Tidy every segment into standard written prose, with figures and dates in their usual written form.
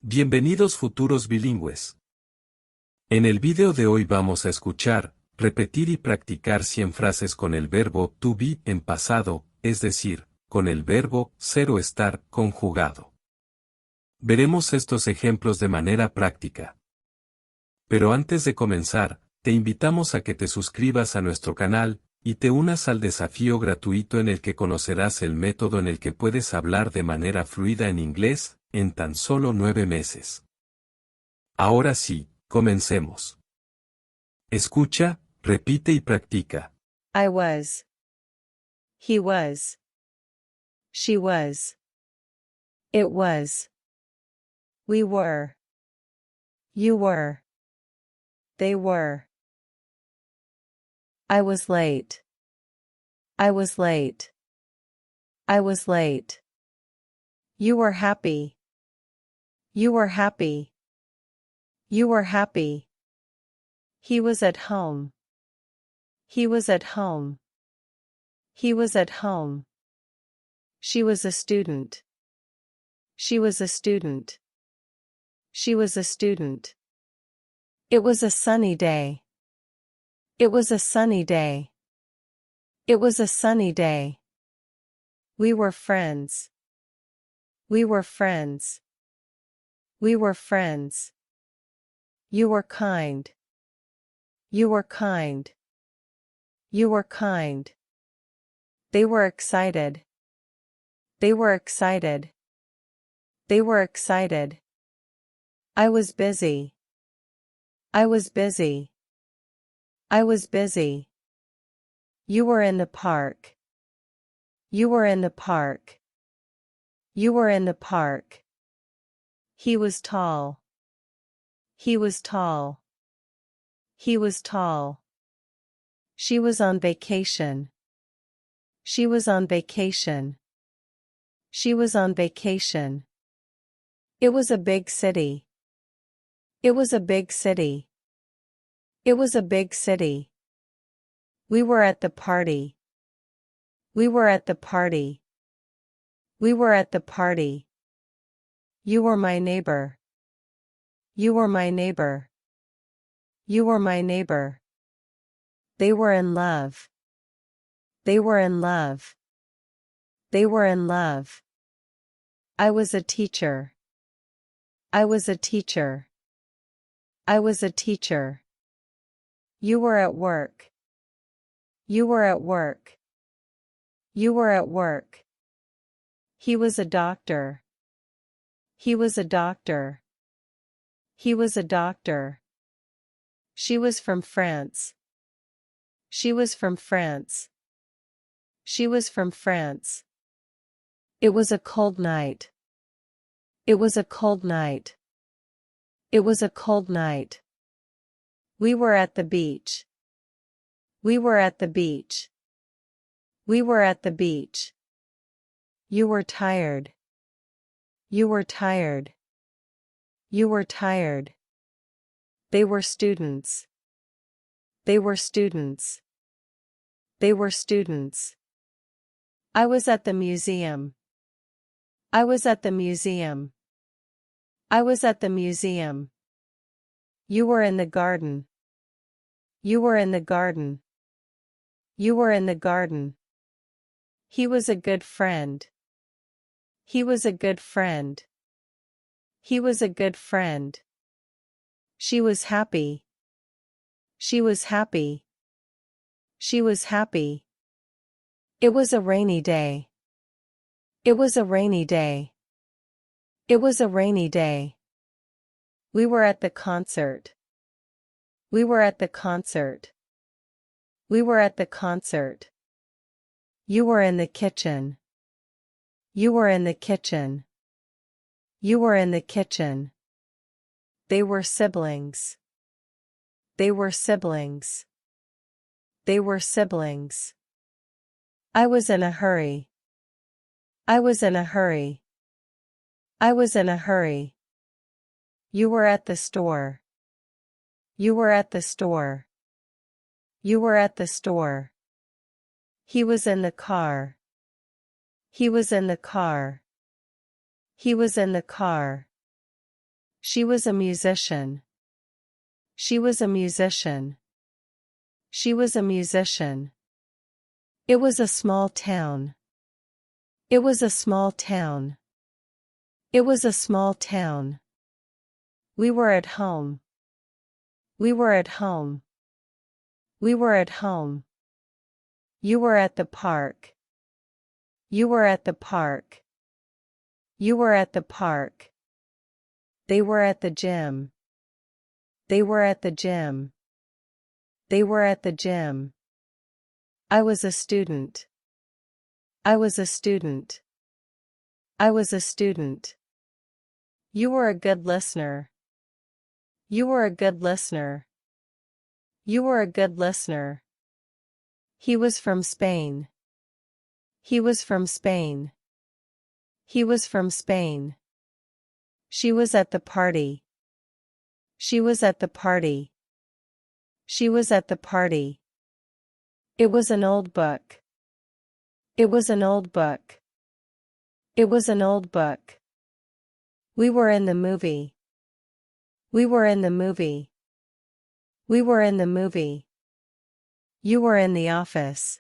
Bienvenidos futuros bilingües. En el video de hoy vamos a escuchar, repetir y practicar 100 frases con el verbo to be en pasado, es decir, con el verbo ser o estar conjugado. Veremos estos ejemplos de manera práctica. Pero antes de comenzar, te invitamos a que te suscribas a nuestro canal y te unas al desafío gratuito en el que conocerás el método en el que puedes hablar de manera fluida en inglés, en tan solo 9 meses. Ahora sí, comencemos. Escucha, repite y practica. I was. He was. She was. It was. We were. You were. They were. I was late. I was late. I was late. You were happy. You were happy. You were happy. He was at home. He was at home. He was at home. She was a student. She was a student. She was a student. It was a sunny day. It was a sunny day. It was a sunny day. We were friends. We were friends. We were friends. You were kind. You were kind. You were kind. They were excited. They were excited. They were excited. I was busy. I was busy. I was busy. You were in the park. You were in the park. You were in the park. He was tall. He was tall. He was tall. She was on vacation. She was on vacation. She was on vacation. It was a big city. It was a big city. It was a big city. We were at the party. We were at the party. We were at the party. You were my neighbor. You were my neighbor. You were my neighbor. They were in love. They were in love. They were in love. I was a teacher. I was a teacher. I was a teacher. You were at work. You were at work. You were at work. He was a doctor. He was a doctor. He was a doctor. She was from France. She was from France. She was from France. It was a cold night. It was a cold night. It was a cold night. We were at the beach. We were at the beach. We were at the beach. You were tired. You were tired. You were tired. They were students. They were students. They were students. I was at the museum. I was at the museum. I was at the museum. You were in the garden. You were in the garden. You were in the garden. He was a good friend. He was a good friend. He was a good friend. She was happy. She was happy. She was happy. It was a rainy day. It was a rainy day. It was a rainy day. We were at the concert. We were at the concert. We were at the concert. You were in the kitchen. You were in the kitchen. You were in the kitchen. They were siblings. They were siblings. They were siblings. I was in a hurry. I was in a hurry. I was in a hurry. You were at the store. You were at the store. You were at the store. He was in the car. He was in the car. He was in the car. She was a musician. She was a musician. She was a musician. It was a small town. It was a small town. It was a small town. We were at home. We were at home. We were at home. You were at the park. You were at the park. You were at the park. They were at the gym. They were at the gym. They were at the gym. I was a student. I was a student. I was a student. You were a good listener. You were a good listener. You were a good listener. He was from Spain. He was from Spain. He was from Spain. She was at the party. She was at the party. She was at the party. It was an old book. It was an old book. It was an old book. We were in the movie. We were in the movie. We were in the movie. You were in the office.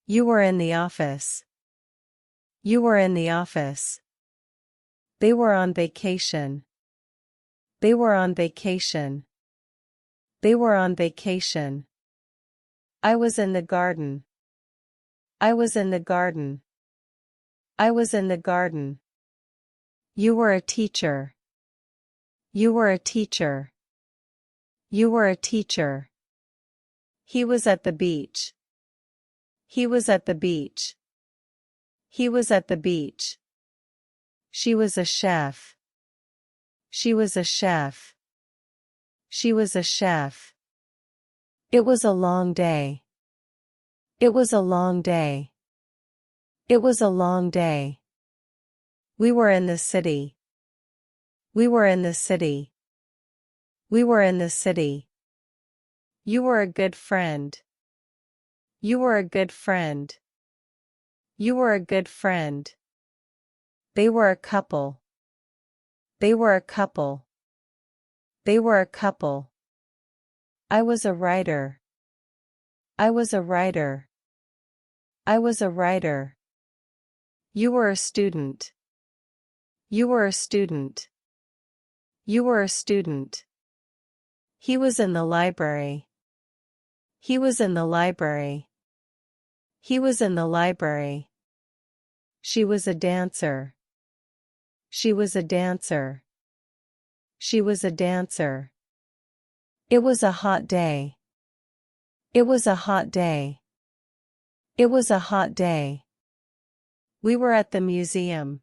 You were in the office. You were in the office. They were on vacation. They were on vacation. They were on vacation. I was in the garden. I was in the garden. I was in the garden. You were a teacher. You were a teacher. You were a teacher. He was at the beach. He was at the beach. He was at the beach. She was a chef. She was a chef. She was a chef. It was a long day. It was a long day. It was a long day. We were in the city. We were in the city. We were in the city. You were a good friend. You were a good friend. You were a good friend. They were a couple. They were a couple. They were a couple. I was a writer. I was a writer. I was a writer. You were a student. You were a student. You were a student. He was in the library. He was in the library. He was in the library. She was a dancer. She was a dancer. She was a dancer. It was a hot day. It was a hot day. It was a hot day. We were at the museum.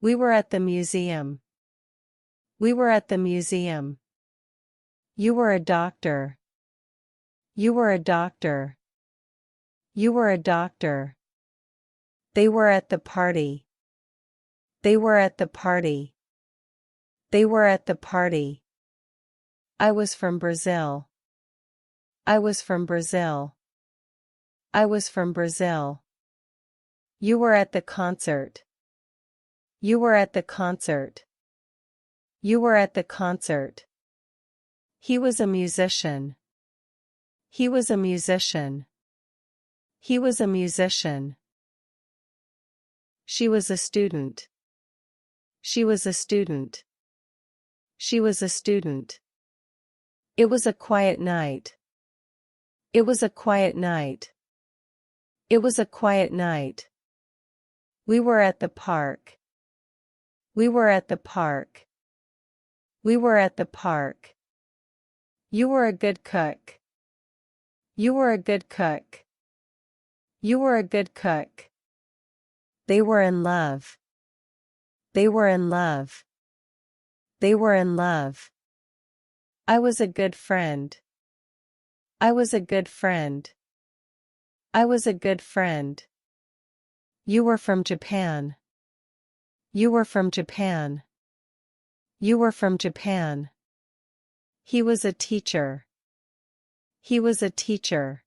We were at the museum. We were at the museum. You were a doctor. You were a doctor. You were a doctor. They were at the party. They were at the party. They were at the party. I was from Brazil. I was from Brazil. I was from Brazil. You were at the concert. You were at the concert. You were at the concert. He was a musician. He was a musician. He was a musician. She was a student. She was a student. She was a student. It was a quiet night. It was a quiet night. It was a quiet night. We were at the park. We were at the park. We were at the park. You were a good cook. You were a good cook. You were a good cook. They were in love. They were in love. They were in love. I was a good friend. I was a good friend. I was a good friend. You were from Japan. You were from Japan. You were from Japan. He was a teacher. He was a teacher.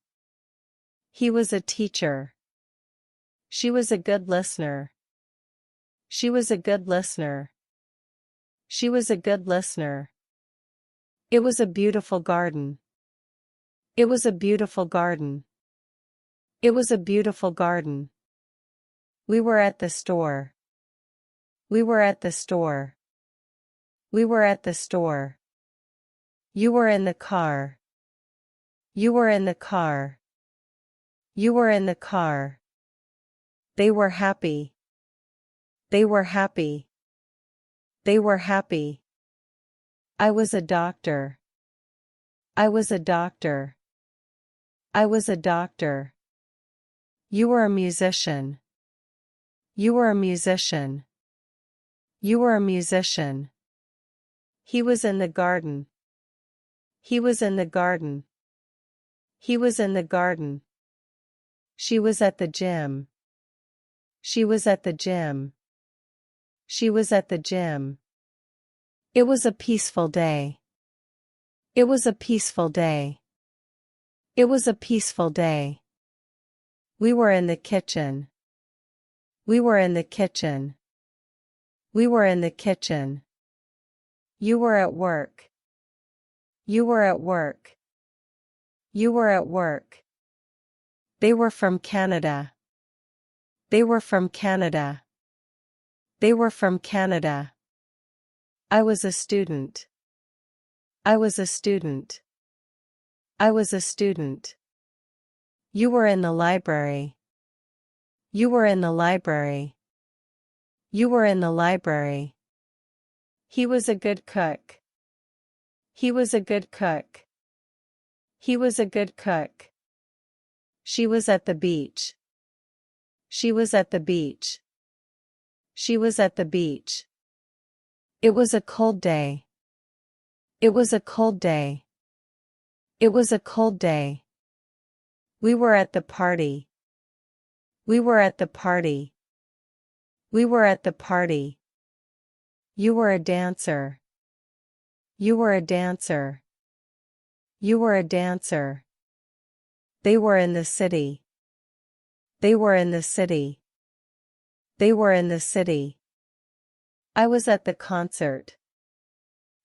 He was a teacher. She was a good listener. She was a good listener. She was a good listener. It was a beautiful garden. It was a beautiful garden. It was a beautiful garden. We were at the store. We were at the store. We were at the store. You were in the car. You were in the car. You were in the car. They were happy. They were happy. They were happy. I was a doctor. I was a doctor. I was a doctor. You were a musician. You were a musician. You were a musician. He was in the garden. He was in the garden. He was in the garden. She was at the gym. She was at the gym. She was at the gym. It was a peaceful day. It was a peaceful day. It was a peaceful day. We were in the kitchen. We were in the kitchen. We were in the kitchen. You were at work. You were at work. You were at work. They were from Canada. They were from Canada. They were from Canada. I was a student. I was a student. I was a student. You were in the library. You were in the library. You were in the library. He was a good cook. He was a good cook. He was a good cook. She was at the beach. She was at the beach. She was at the beach. It was a cold day. It was a cold day. It was a cold day. We were at the party. We were at the party. We were at the party. You were a dancer. You were a dancer. You were a dancer. They were in the city. They were in the city. They were in the city. I was at the concert.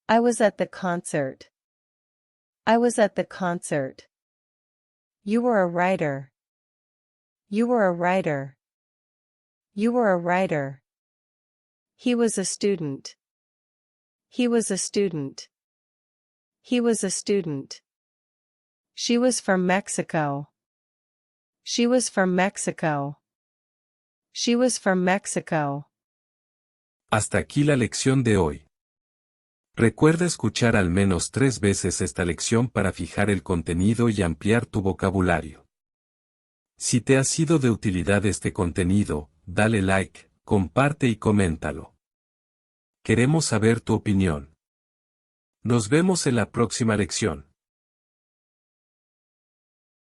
I was at the concert. I was at the concert. You were a writer. You were a writer. You were a writer. He was a student. He was a student. He was a student. She was from Mexico. She was from Mexico. She was from Mexico. Hasta aquí la lección de hoy. Recuerda escuchar al menos 3 veces esta lección para fijar el contenido y ampliar tu vocabulario. Si te ha sido de utilidad este contenido, dale like, comparte y coméntalo. Queremos saber tu opinión. Nos vemos en la próxima lección.